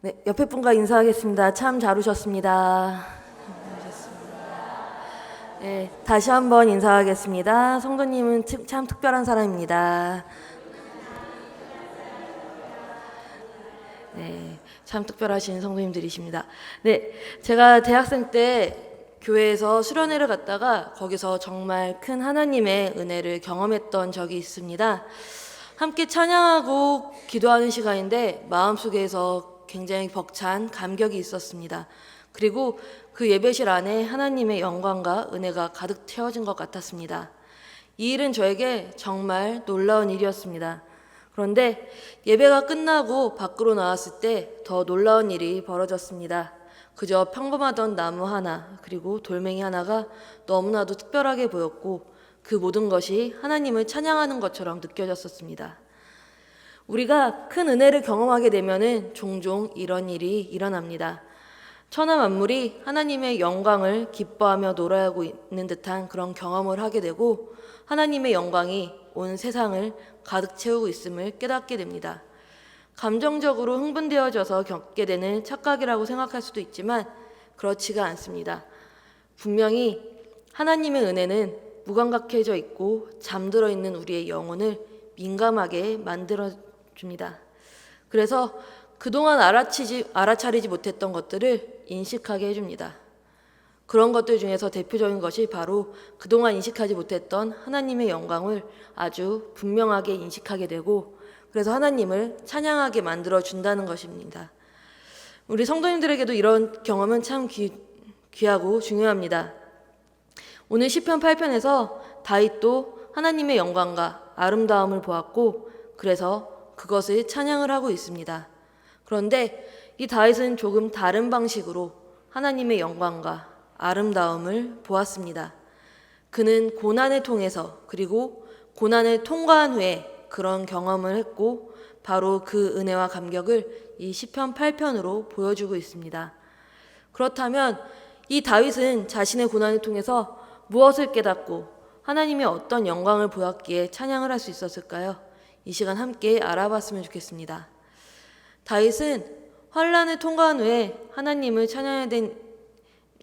네, 옆에 분과 인사하겠습니다. 참 잘 오셨습니다. 네, 다시 한번 인사하겠습니다. 성도님은 참 특별한 사람입니다. 네, 참 특별하신 성도님들이십니다. 네, 제가 대학생 때 교회에서 수련회를 갔다가 거기서 정말 큰 하나님의 은혜를 경험했던 적이 있습니다. 함께 찬양하고 기도하는 시간인데 마음속에서 굉장히 벅찬 감격이 있었습니다. 그리고 그 예배실 안에 하나님의 영광과 은혜가 가득 채워진 것 같았습니다. 이 일은 저에게 정말 놀라운 일이었습니다. 그런데 예배가 끝나고 밖으로 나왔을 때 더 놀라운 일이 벌어졌습니다. 그저 평범하던 나무 하나 그리고 돌멩이 하나가 너무나도 특별하게 보였고 그 모든 것이 하나님을 찬양하는 것처럼 느껴졌었습니다. 우리가 큰 은혜를 경험하게 되면은 종종 이런 일이 일어납니다. 천하 만물이 하나님의 영광을 기뻐하며 노래하고 있는 듯한 그런 경험을 하게 되고 하나님의 영광이 온 세상을 가득 채우고 있음을 깨닫게 됩니다. 감정적으로 흥분되어져서 겪게 되는 착각이라고 생각할 수도 있지만 그렇지가 않습니다. 분명히 하나님의 은혜는 무감각해져 있고 잠들어 있는 우리의 영혼을 민감하게 만들어줍니다. 그래서 그동안 알아차리지 못했던 것들을 인식하게 해줍니다. 그런 것들 중에서 대표적인 것이 바로 그동안 인식하지 못했던 하나님의 영광을 아주 분명하게 인식하게 되고 그래서 하나님을 찬양하게 만들어준다는 것입니다. 우리 성도님들에게도 이런 경험은 참 귀하고 중요합니다. 오늘 시편 8편에서 다윗도 하나님의 영광과 아름다움을 보았고 그래서 그것을 찬양을 하고 있습니다. 그런데 이 다윗은 조금 다른 방식으로 하나님의 영광과 아름다움을 보았습니다. 그는 고난을 통해서 그리고 고난을 통과한 후에 그런 경험을 했고 바로 그 은혜와 감격을 이 시편 8편으로 보여주고 있습니다. 그렇다면 이 다윗은 자신의 고난을 통해서 무엇을 깨닫고 하나님의 어떤 영광을 보았기에 찬양을 할 수 있었을까요? 이 시간 함께 알아봤으면 좋겠습니다. 다윗은 환난을 통과한 후에 하나님을 찬양해야 된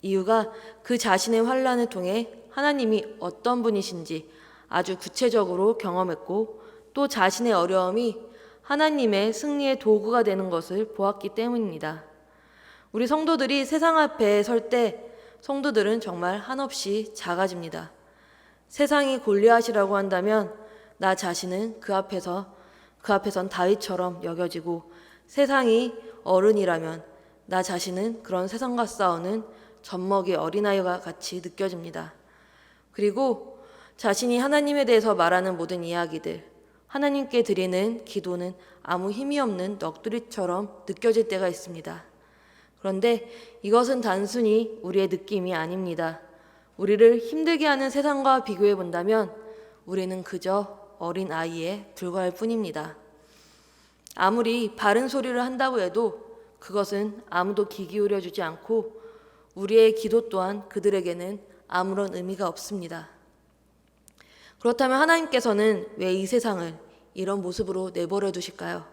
이유가 그 자신의 환난을 통해 하나님이 어떤 분이신지 아주 구체적으로 경험했고 또 자신의 어려움이 하나님의 승리의 도구가 되는 것을 보았기 때문입니다. 우리 성도들이 세상 앞에 설 때 성도들은 정말 한없이 작아집니다. 세상이 골리앗이라고 한다면 나 자신은 그 앞에선 다윗처럼 여겨지고 세상이 어른이라면 나 자신은 그런 세상과 싸우는 젖먹이 어린아이와 같이 느껴집니다. 그리고 자신이 하나님에 대해서 말하는 모든 이야기들, 하나님께 드리는 기도는 아무 힘이 없는 넋두리처럼 느껴질 때가 있습니다. 그런데 이것은 단순히 우리의 느낌이 아닙니다. 우리를 힘들게 하는 세상과 비교해 본다면 우리는 그저 어린 아이에 불과할 뿐입니다. 아무리 바른 소리를 한다고 해도 그것은 아무도 귀 기울여 주지 않고 우리의 기도 또한 그들에게는 아무런 의미가 없습니다. 그렇다면 하나님께서는 왜 이 세상을 이런 모습으로 내버려 두실까요?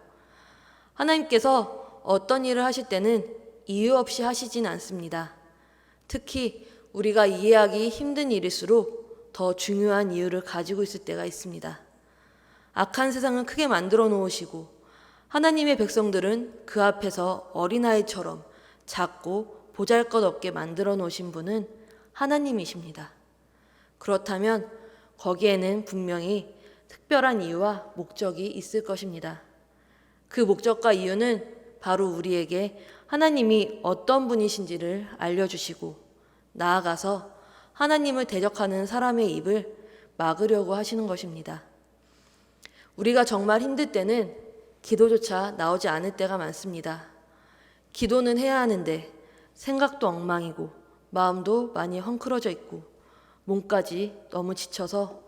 하나님께서 어떤 일을 하실 때는 이유 없이 하시진 않습니다. 특히 우리가 이해하기 힘든 일일수록 더 중요한 이유를 가지고 있을 때가 있습니다. 악한 세상을 크게 만들어 놓으시고 하나님의 백성들은 그 앞에서 어린아이처럼 작고 보잘것없게 만들어 놓으신 분은 하나님이십니다. 그렇다면 거기에는 분명히 특별한 이유와 목적이 있을 것입니다. 그 목적과 이유는 바로 우리에게 하나님이 어떤 분이신지를 알려주시고 나아가서 하나님을 대적하는 사람의 입을 막으려고 하시는 것입니다. 우리가 정말 힘들 때는 기도조차 나오지 않을 때가 많습니다. 기도는 해야 하는데 생각도 엉망이고 마음도 많이 헝클어져 있고 몸까지 너무 지쳐서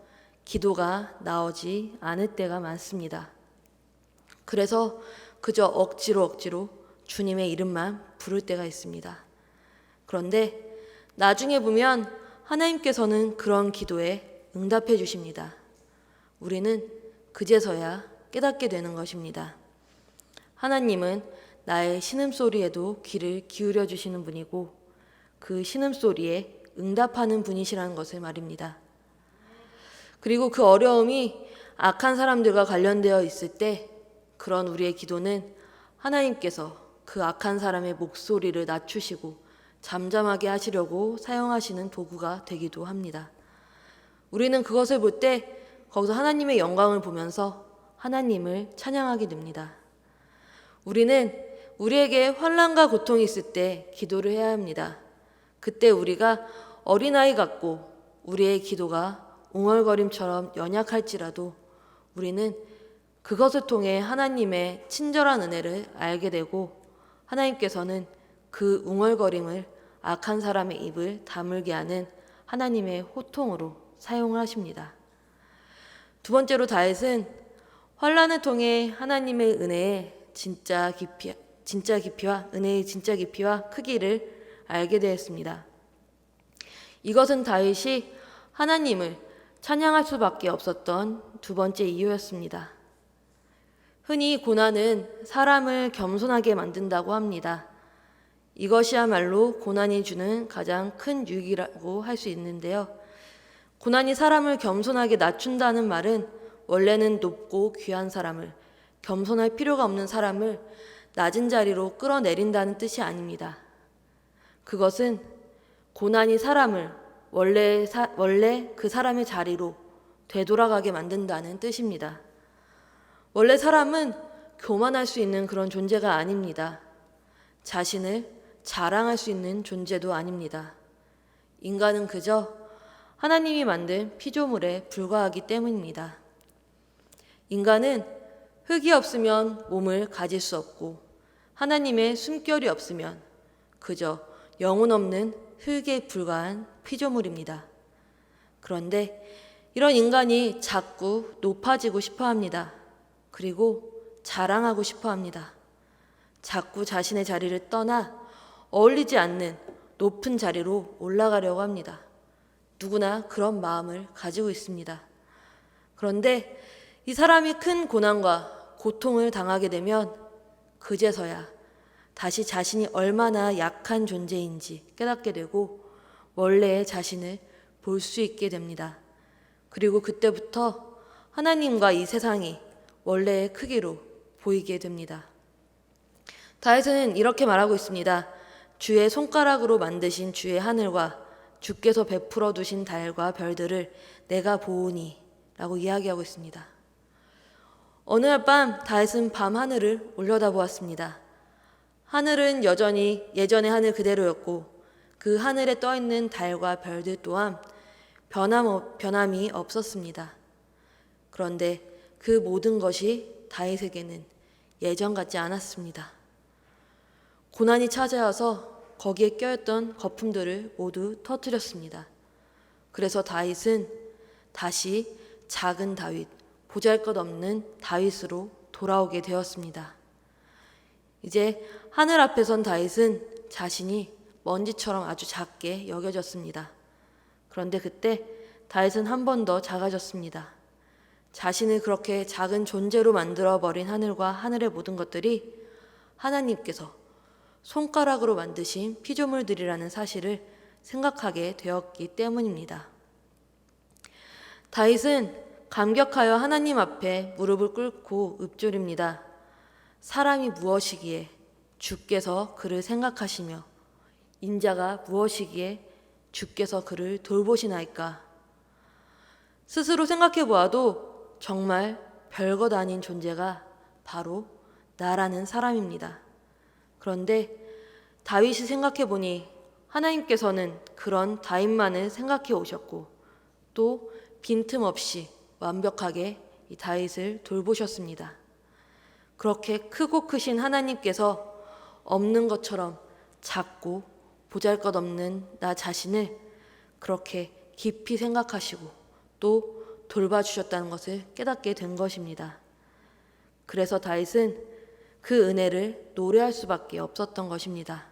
기도가 나오지 않을 때가 많습니다. 그래서 그저 억지로 주님의 이름만 부를 때가 있습니다. 그런데 나중에 보면 하나님께서는 그런 기도에 응답해 주십니다. 우리는 그제서야 깨닫게 되는 것입니다. 하나님은 나의 신음소리에도 귀를 기울여 주시는 분이고 그 신음소리에 응답하는 분이시라는 것을 말입니다. 그리고 그 어려움이 악한 사람들과 관련되어 있을 때 그런 우리의 기도는 하나님께서 그 악한 사람의 목소리를 낮추시고 잠잠하게 하시려고 사용하시는 도구가 되기도 합니다. 우리는 그것을 볼 때 거기서 하나님의 영광을 보면서 하나님을 찬양하게 됩니다. 우리는 우리에게 환난과 고통이 있을 때 기도를 해야 합니다. 그때 우리가 어린아이 같고 우리의 기도가 웅얼거림처럼 연약할지라도 우리는 그것을 통해 하나님의 친절한 은혜를 알게 되고 하나님께서는 그 웅얼거림을 악한 사람의 입을 다물게 하는 하나님의 호통으로 사용을 하십니다. 두 번째로 다윗은 환난을 통해 하나님의 은혜의 진짜 깊이와 은혜의 진짜 깊이와 크기를 알게 되었습니다. 이것은 다윗이 하나님을 찬양할 수밖에 없었던 두 번째 이유였습니다. 흔히 고난은 사람을 겸손하게 만든다고 합니다. 이것이야말로 고난이 주는 가장 큰 유익이라고 할 수 있는데요. 고난이 사람을 겸손하게 낮춘다는 말은 원래는 높고 귀한 사람을, 겸손할 필요가 없는 사람을 낮은 자리로 끌어내린다는 뜻이 아닙니다. 그것은 고난이 사람을 원래 그 사람의 자리로 되돌아가게 만든다는 뜻입니다. 원래 사람은 교만할 수 있는 그런 존재가 아닙니다. 자신을 자랑할 수 있는 존재도 아닙니다. 인간은 그저 하나님이 만든 피조물에 불과하기 때문입니다. 인간은 흙이 없으면 몸을 가질 수 없고 하나님의 숨결이 없으면 그저 영혼 없는 흙에 불과한 피조물입니다. 그런데 이런 인간이 자꾸 높아지고 싶어 합니다. 그리고 자랑하고 싶어 합니다. 자꾸 자신의 자리를 떠나 어울리지 않는 높은 자리로 올라가려고 합니다. 누구나 그런 마음을 가지고 있습니다. 그런데 이 사람이 큰 고난과 고통을 당하게 되면 그제서야 다시 자신이 얼마나 약한 존재인지 깨닫게 되고 원래의 자신을 볼 수 있게 됩니다. 그리고 그때부터 하나님과 이 세상이 원래의 크기로 보이게 됩니다. 다윗은 이렇게 말하고 있습니다. 주의 손가락으로 만드신 주의 하늘과 주께서 베풀어 두신 달과 별들을 내가 보오니 라고 이야기하고 있습니다. 어느 날 밤 다윗은 밤 하늘을 올려다보았습니다. 하늘은 여전히 예전의 하늘 그대로였고 그 하늘에 떠있는 달과 별들 또한 변함이 없었습니다. 그런데 그 모든 것이 다윗에게는 예전 같지 않았습니다. 고난이 찾아와서 거기에 껴있던 거품들을 모두 터뜨렸습니다. 그래서 다윗은 다시 작은 다윗, 보잘것없는 다윗으로 돌아오게 되었습니다. 이제 하늘 앞에 선 다윗은 자신이 먼지처럼 아주 작게 여겨졌습니다. 그런데 그때 다윗은 한 번 더 작아졌습니다. 자신을 그렇게 작은 존재로 만들어버린 하늘과 하늘의 모든 것들이 하나님께서 손가락으로 만드신 피조물들이라는 사실을 생각하게 되었기 때문입니다. 다윗은 감격하여 하나님 앞에 무릎을 꿇고 읊조립니다. 사람이 무엇이기에 주께서 그를 생각하시며 인자가 무엇이기에 주께서 그를 돌보시나이까. 스스로 생각해 보아도 정말 별것 아닌 존재가 바로 나라는 사람입니다. 그런데 다윗이 생각해 보니 하나님께서는 그런 다윗만을 생각해 오셨고 또 빈틈없이 완벽하게 이 다윗을 돌보셨습니다. 그렇게 크고 크신 하나님께서 없는 것처럼 작고 보잘것없는 나 자신을 그렇게 깊이 생각하시고 또 돌봐주셨다는 것을 깨닫게 된 것입니다. 그래서 다윗은 그 은혜를 노래할 수밖에 없었던 것입니다.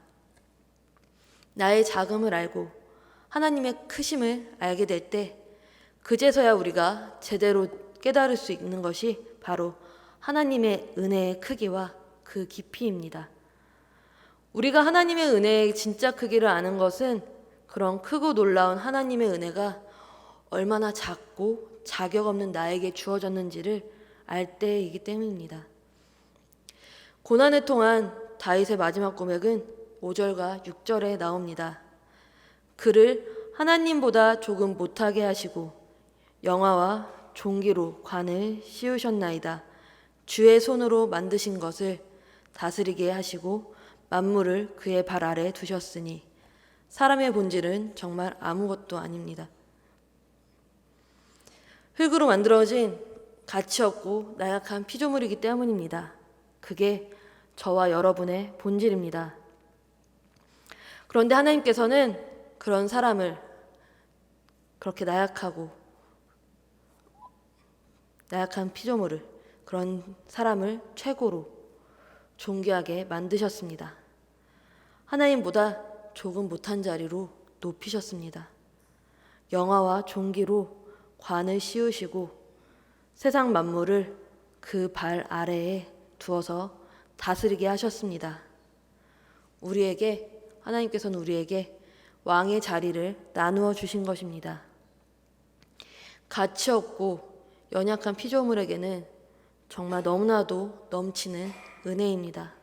나의 작음을 알고 하나님의 크심을 알게 될 때 그제서야 우리가 제대로 깨달을 수 있는 것이 바로 하나님의 은혜의 크기와 그 깊이입니다. 우리가 하나님의 은혜의 진짜 크기를 아는 것은 그런 크고 놀라운 하나님의 은혜가 얼마나 작고 자격 없는 나에게 주어졌는지를 알 때이기 때문입니다. 고난을 통한 다윗의 마지막 고백은 5절과 6절에 나옵니다. 그를 하나님보다 조금 못하게 하시고 영화와 종기로 관을 씌우셨나이다. 주의 손으로 만드신 것을 다스리게 하시고 만물을 그의 발 아래 두셨으니 사람의 본질은 정말 아무것도 아닙니다. 흙으로 만들어진 가치 없고 나약한 피조물이기 때문입니다. 그게 저와 여러분의 본질입니다. 그런데 하나님께서는 그런 사람을 그렇게 나약한 피조물을 그런 사람을 최고로 존귀하게 만드셨습니다. 하나님보다 조금 못한 자리로 높이셨습니다. 영화와 존귀로 관을 씌우시고 세상 만물을 그 발 아래에 두어서 다스리게 하셨습니다. 하나님께서는 우리에게 왕의 자리를 나누어 주신 것입니다. 가치 없고 연약한 피조물에게는 정말 너무나도 넘치는 은혜입니다.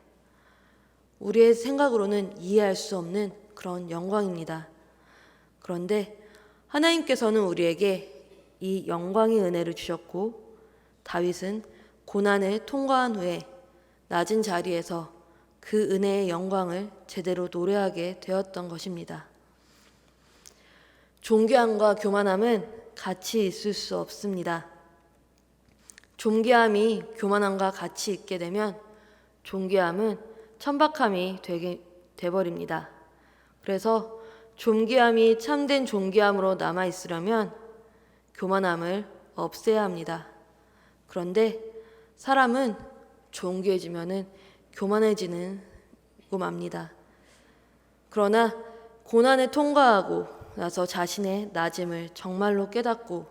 우리의 생각으로는 이해할 수 없는 그런 영광입니다. 그런데 하나님께서는 우리에게 이 영광의 은혜를 주셨고 다윗은 고난을 통과한 후에 낮은 자리에서 그 은혜의 영광을 제대로 노래하게 되었던 것입니다. 존귀함과 교만함은 같이 있을 수 없습니다. 존귀함이 교만함과 같이 있게 되면 존귀함은 천박함이 되게 돼버립니다. 그래서 존귀함이 참된 존귀함으로 남아 있으려면 교만함을 없애야 합니다. 그런데 사람은 존귀해지면은 교만해지는 고 맙니다. 그러나 고난을 통과하고 나서 자신의 낮음을 정말로 깨닫고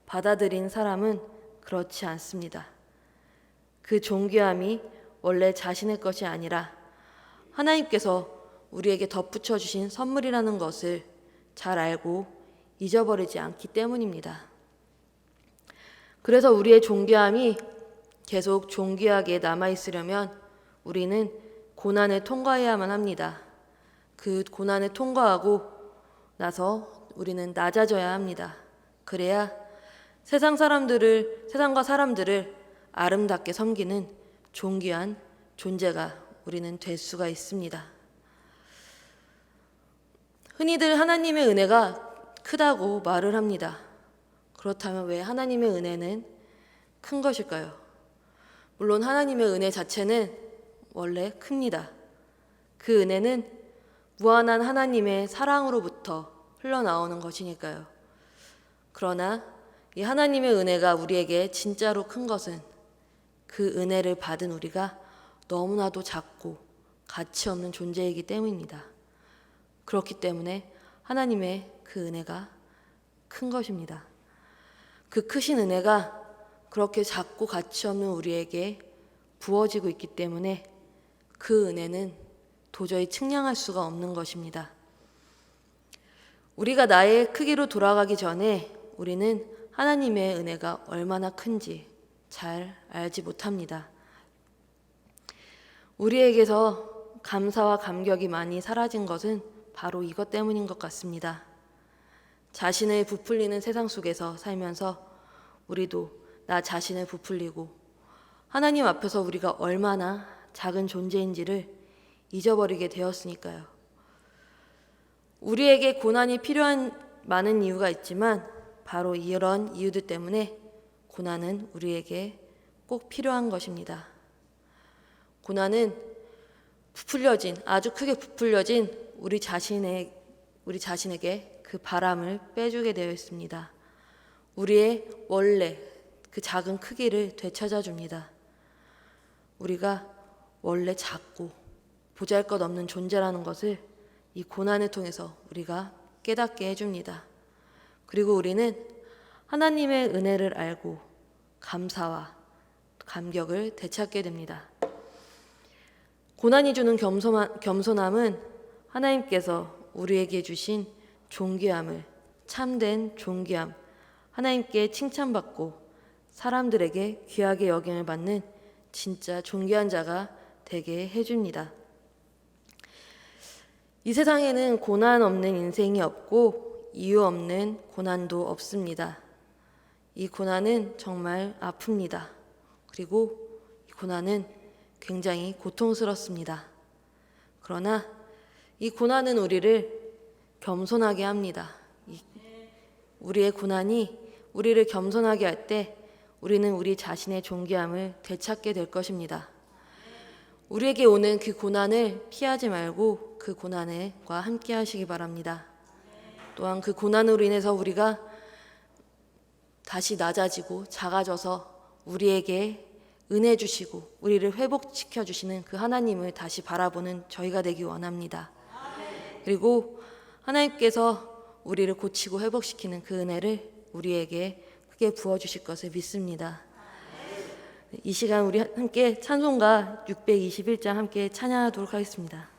받아들인 사람은 그렇지 않습니다. 그 존귀함이 원래 자신의 것이 아니라 하나님께서 우리에게 덧붙여 주신 선물이라는 것을 잘 알고 잊어버리지 않기 때문입니다. 그래서 우리의 존귀함이 계속 존귀하게 남아있으려면 우리는 고난을 통과해야만 합니다. 그 고난을 통과하고 나서 우리는 낮아져야 합니다. 그래야 세상과 사람들을 아름답게 섬기는 존귀한 존재가 우리는 될 수가 있습니다. 흔히들 하나님의 은혜가 크다고 말을 합니다. 그렇다면 왜 하나님의 은혜는 큰 것일까요? 물론 하나님의 은혜 자체는 원래 큽니다. 그 은혜는 무한한 하나님의 사랑으로부터 흘러나오는 것이니까요. 그러나 이 하나님의 은혜가 우리에게 진짜로 큰 것은 그 은혜를 받은 우리가 너무나도 작고 가치 없는 존재이기 때문입니다. 그렇기 때문에 하나님의 그 은혜가 큰 것입니다. 그 크신 은혜가 그렇게 작고 가치 없는 우리에게 부어지고 있기 때문에 그 은혜는 도저히 측량할 수가 없는 것입니다. 우리가 나의 크기로 돌아가기 전에 우리는 하나님의 은혜가 얼마나 큰지 잘 알지 못합니다. 우리에게서 감사와 감격이 많이 사라진 것은 바로 이것 때문인 것 같습니다. 자신을 부풀리는 세상 속에서 살면서 우리도 나 자신을 부풀리고 하나님 앞에서 우리가 얼마나 작은 존재인지를 잊어버리게 되었으니까요. 우리에게 고난이 필요한 많은 이유가 있지만 바로 이런 이유들 때문에 고난은 우리에게 꼭 필요한 것입니다. 고난은 아주 크게 부풀려진 우리 자신에게 그 바람을 빼주게 되어 있습니다. 우리의 원래 그 작은 크기를 되찾아 줍니다. 우리가 원래 작고 보잘것없는 존재라는 것을 이 고난을 통해서 우리가 깨닫게 해줍니다. 그리고 우리는 하나님의 은혜를 알고 감사와 감격을 되찾게 됩니다. 고난이 주는 겸손함은 하나님께서 우리에게 주신 존귀함을, 참된 존귀함, 하나님께 칭찬받고 사람들에게 귀하게 여김을 받는 진짜 존귀한 자가 되게 해줍니다. 이 세상에는 고난 없는 인생이 없고 이유 없는 고난도 없습니다. 이 고난은 정말 아픕니다. 그리고 이 고난은 굉장히 고통스럽습니다. 그러나 이 고난은 우리를 겸손하게 합니다. 우리의 고난이 우리를 겸손하게 할 때 우리는 우리 자신의 존귀함을 되찾게 될 것입니다. 우리에게 오는 그 고난을 피하지 말고 그 고난과 함께 하시기 바랍니다. 또한 그 고난으로 인해서 우리가 다시 낮아지고 작아져서 우리에게 은혜 주시고 우리를 회복시켜 주시는 그 하나님을 다시 바라보는 저희가 되기 원합니다. 그리고 하나님께서 우리를 고치고 회복시키는 그 은혜를 우리에게 크게 부어주실 것을 믿습니다. 이 시간 우리 함께 찬송가 621장 함께 찬양하도록 하겠습니다.